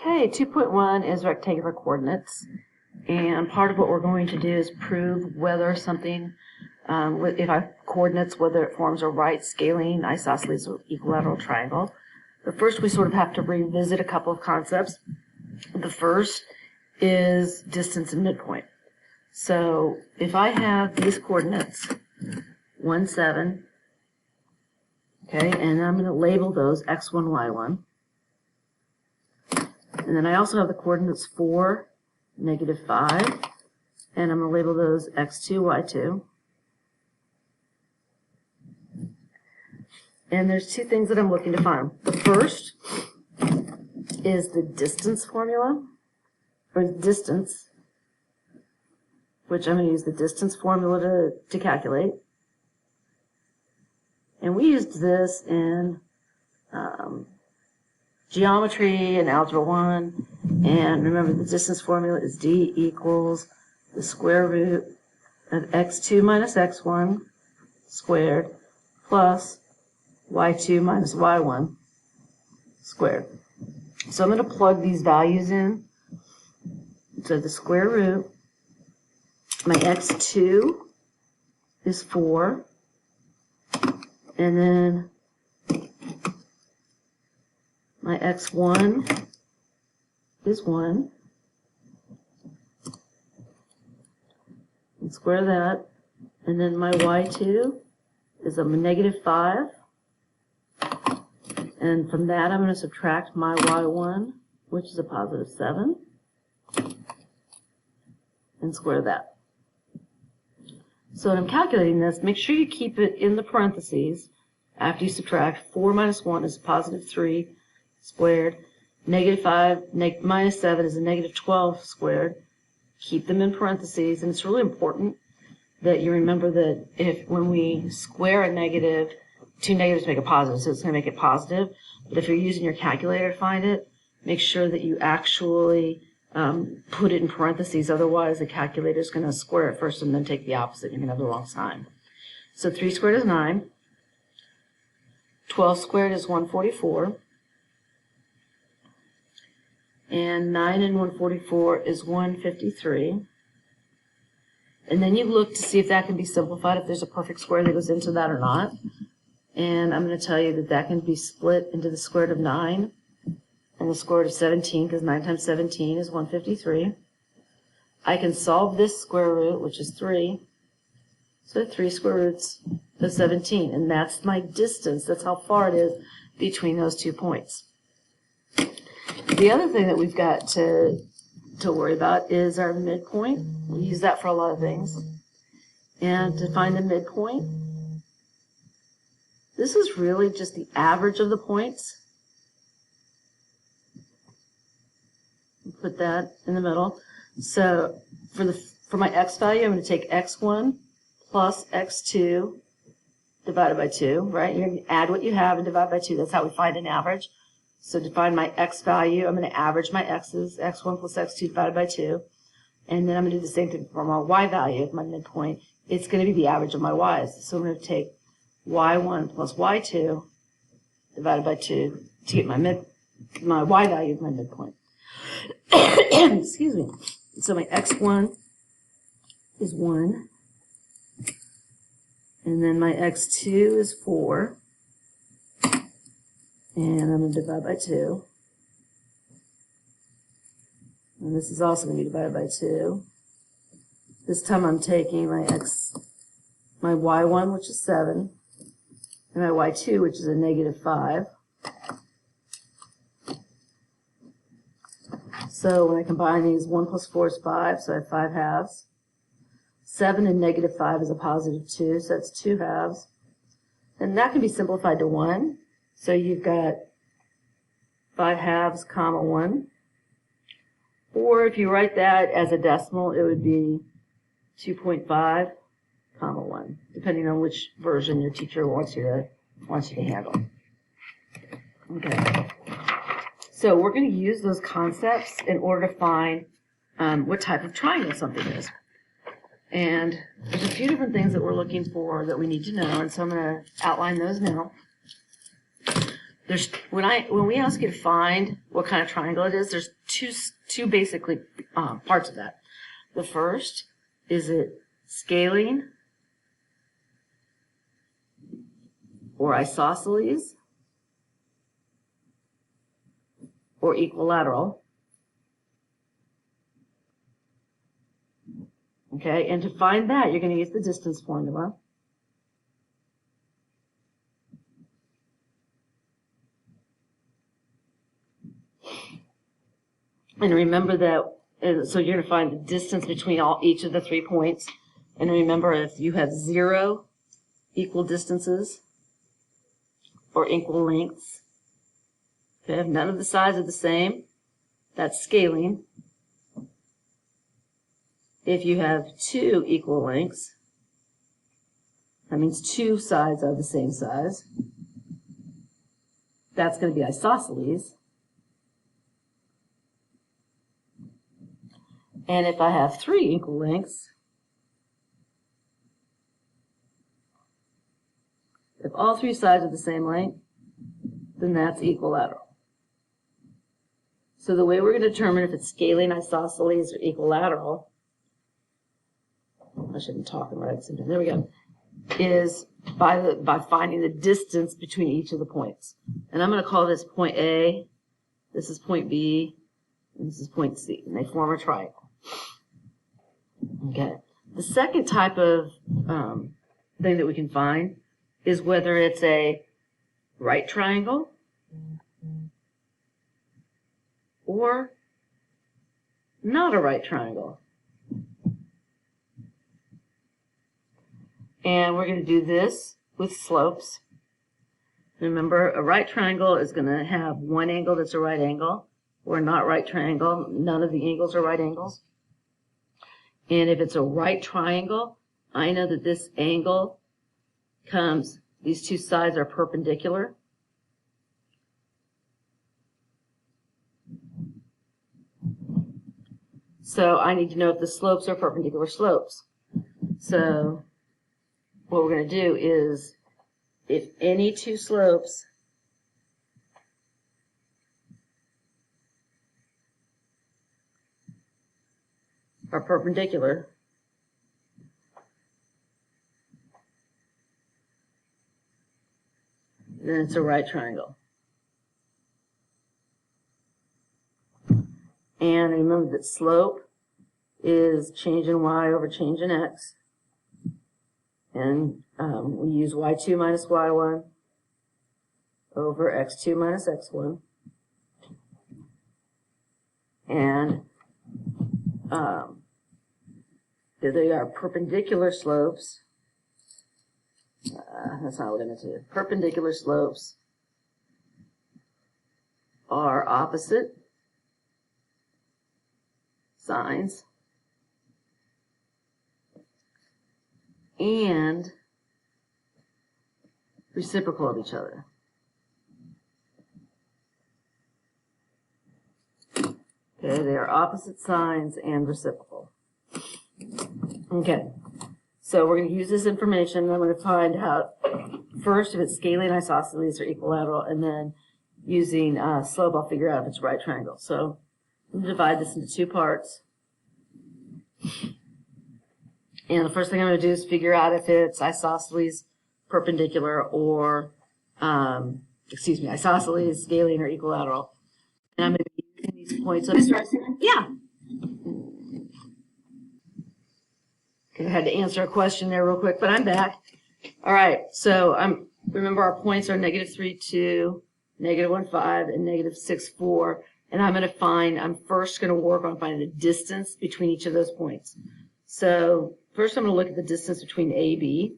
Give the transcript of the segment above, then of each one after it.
Okay, 2.1 is rectangular coordinates, and part of what we're going to do is prove whether something, if I have coordinates, whether it forms a right scaling isosceles or equilateral triangle. But first we sort of have to revisit a couple of concepts. The first is distance and midpoint. So if I have these coordinates, 1, 7, okay, and I'm going to label those x1, y1. And then I also have the coordinates 4, -5, and I'm going to label those x2, y2. And there's two things that I'm looking to find. The first is the distance formula, or the distance, which I'm going to use the distance formula to calculate. And we used this in geometry and Algebra 1, and remember the distance formula is d equals the square root of x2 minus x1 squared plus y2 minus y1 squared. So I'm going to plug these values in. So the square root, my x2 is 4, and then my x1 is 1, and square that, and then my y2 is a -5, and from that I'm going to subtract my y1, which is a +7, and square that. So when I'm calculating this, make sure you keep it in the parentheses after you subtract. 4 minus 1 is +3 squared. -5 minus 7 is a -12 squared. Keep them in parentheses, and it's really important that you remember that when we square a negative, two negatives make a positive, so it's going to make it positive. But if you're using your calculator to find it, make sure that you actually put it in parentheses. Otherwise, the calculator is going to square it first and then take the opposite. You're going to have the wrong sign. So 3 squared is 9. 12 squared is 144. And 9 and 144 is 153. And then you look to see if that can be simplified, if there's a perfect square that goes into that or not. And I'm going to tell you that that can be split into the square root of 9 and the square root of 17, because 9 times 17 is 153. I can solve this square root, which is 3. So 3 square roots of 17, and that's my distance. That's how far it is between those 2 points. The other thing that we've got to worry about is our midpoint. We use that for a lot of things. And to find the midpoint, this is really just the average of the points. Put that in the middle. So for my x value, I'm going to take x1 plus x2 divided by 2, right? You're going to add what you have and divide by 2. That's how we find an average. So to find my x value, I'm going to average my x's, x1 plus x2 divided by 2. And then I'm going to do the same thing for my y value, my midpoint. It's going to be the average of my y's. So I'm going to take y1 plus y2 divided by 2 to get my y value of my midpoint. Excuse me. So my x1 is 1. And then my x2 is 4. And I'm going to divide by 2. And this is also going to be divided by 2. This time I'm taking my y1, which is 7, and my y2, which is a -5. So when I combine these, 1 plus 4 is 5, so I have 5 halves. 7 and -5 is a +2, so that's 2 halves. And that can be simplified to 1. So you've got 5 halves, comma 1. Or if you write that as a decimal, it would be 2.5, comma 1, depending on which version your teacher wants you to handle. Okay. So we're going to use those concepts in order to find what type of triangle something is. And there's a few different things that we're looking for that we need to know, and so I'm going to outline those now. when we ask you to find what kind of triangle it is, there's two basically parts of that. The first, is it scalene or isosceles or equilateral? Okay, and to find that, you're going to use the distance formula. And remember that, so you're going to find the distance between each of the 3 points. And remember, if you have 0 equal distances or equal lengths, okay, if none of the sides are the same, that's scalene. If you have 2 equal lengths, that means 2 sides are the same size, that's going to be isosceles. And if I have 3 equal lengths, if all 3 sides are the same length, then that's equilateral. So the way we're going to determine if it's scalene, isosceles, or equilateral, I shouldn't talk right at the same time, there we go, is by finding the distance between each of the points. And I'm going to call this point A, this is point B, and this is point C, and they form a triangle. Okay. The second type of thing that we can find is whether it's a right triangle or not a right triangle. And we're going to do this with slopes. Remember, a right triangle is going to have one angle that's a right angle, or a not right triangle, none of the angles are right angles. And if it's a right triangle, I know that this angle comes, these 2 sides are perpendicular. So I need to know if the slopes are perpendicular slopes. So what we're going to do is, if any 2 slopes are perpendicular, then it's a right triangle. And remember that slope is change in y over change in x. And we use y2 minus y1 over x2 minus x1. And they are perpendicular slopes. That's not what I meant to do. Perpendicular slopes are opposite signs and reciprocal of each other. Okay, they are opposite signs and reciprocal. Okay, so we're going to use this information, and I'm going to find out first if it's scalene, isosceles, or equilateral, and then using slope, I'll figure out if it's a right triangle. So I'm going to divide this into 2 parts. And the first thing I'm going to do is figure out if it's isosceles, perpendicular, or, isosceles, scalene, or equilateral. And I'm going to be using these points. Yeah. Okay, I had to answer a question there real quick, but I'm back. All right, so remember our points are -3, 2, -1, 5, and -6, 4. And I'm first going to work on finding the distance between each of those points. So first I'm going to look at the distance between A, B.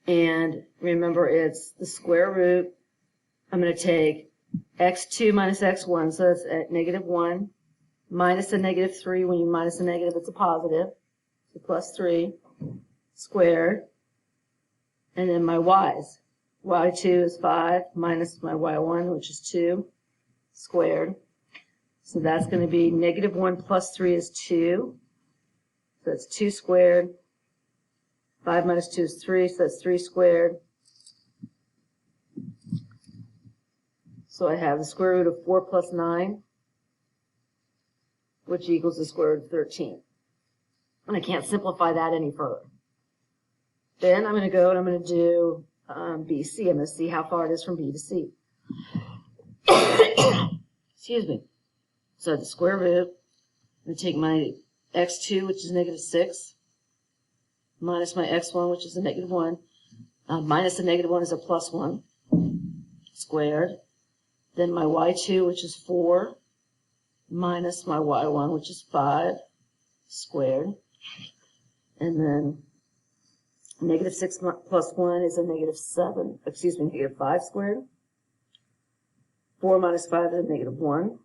And remember, it's the square root. I'm going to take x2 minus x1, so that's at -1, minus a -3. When you minus a negative, it's a positive. So plus 3 squared. And then my y's. y2 is 5 minus my y1, which is 2 squared. So that's going to be -1 plus 3 is 2. So that's 2 squared. 5 minus 2 is 3, so that's 3 squared. So I have the square root of 4 plus 9, which equals the square root of 13. And I can't simplify that any further. Then I'm going to go and I'm going to do BC. I'm going to see how far it is from B to C. Excuse me. So the square root, I'm going to take my x2, which is negative 6, minus my x1, which is a negative 1. Minus the negative 1 is a plus 1, squared. Then my y2, which is 4, minus my y1, which is 5, squared. And then negative 6 plus 1 is a negative 7, excuse me, negative 5 squared. 4 minus 5 is a negative 1.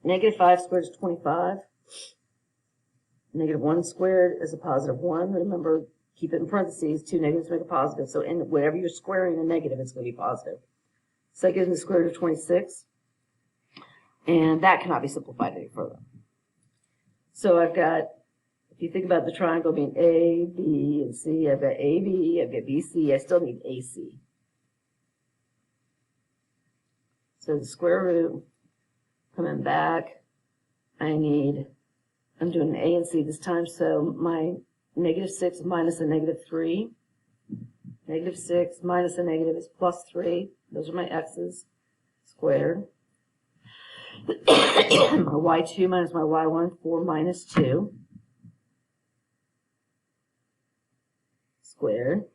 Negative 5 squared is 25. Negative 1 squared is a positive 1. Remember, keep it in parentheses. 2 negatives make a positive. So in whatever you're squaring a negative, it's going to be positive. So that gives me the square root of 26. And that cannot be simplified any further. So I've got, if you think about the triangle being A, B, and C, I've got AB, I've got BC, I still need AC. So the square root, coming back, I'm doing an A and C this time, so my negative 6 minus a negative 3. Negative 6 minus a negative is plus 3. Those are my x's, squared. My y2 minus my y1, 4 minus 2, squared.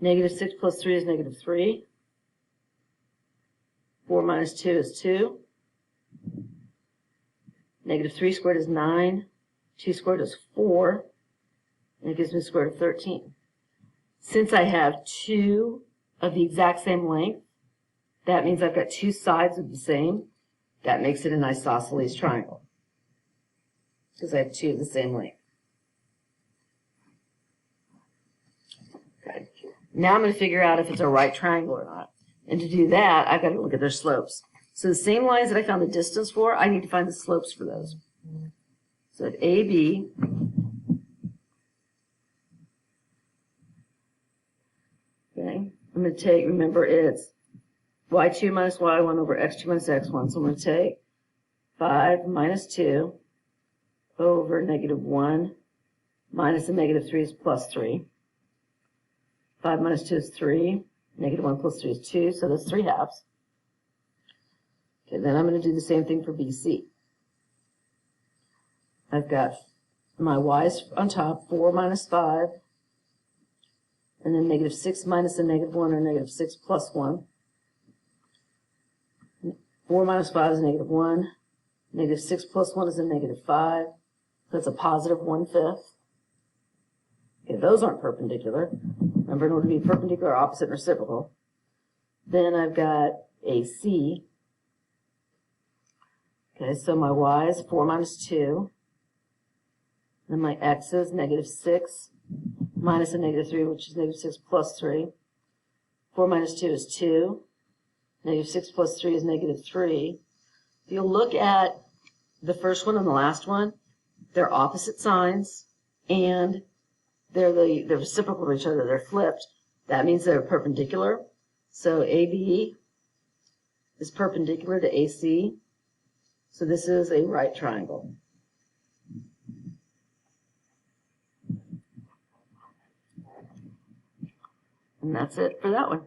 Negative 6 plus 3 is negative 3. 4 minus 2 is 2. Negative 3 squared is 9. 2 squared is 4. And it gives me the square root of 13. Since I have two of the exact same length, that means I've got two sides of the same. That makes it an isosceles triangle, because I have two of the same length. Okay. Now I'm going to figure out if it's a right triangle or not. And to do that, I've got to look at their slopes. So the same lines that I found the distance for, I need to find the slopes for those. So at AB, okay, I'm going to take, remember it's y2 minus y1 over x2 minus x1. So I'm going to take 5 minus 2 over negative 1 minus the negative 3 is plus 3. 5 minus 2 is 3. Negative 1 plus 3 is 2, so that's 3 halves. Okay, then I'm going to do the same thing for BC. I've got my y's on top, 4 minus 5, and then negative 6 minus a negative 1, or negative 6 plus 1. 4 minus 5 is negative 1. Negative 6 plus 1 is a negative 5. That's a positive 1/5. Okay, those aren't perpendicular. Remember, in order to be perpendicular, opposite, and reciprocal. Then I've got AC. Okay, so my y is 4 minus 2. Then my x is negative 6 minus a negative 3, which is negative 6 plus 3. 4 minus 2 is 2. Negative 6 plus 3 is negative 3. If you look at the first one and the last one, they're opposite signs, and they're reciprocal to each other. They're flipped. That means they're perpendicular. So AB is perpendicular to AC. So this is a right triangle. And that's it for that one.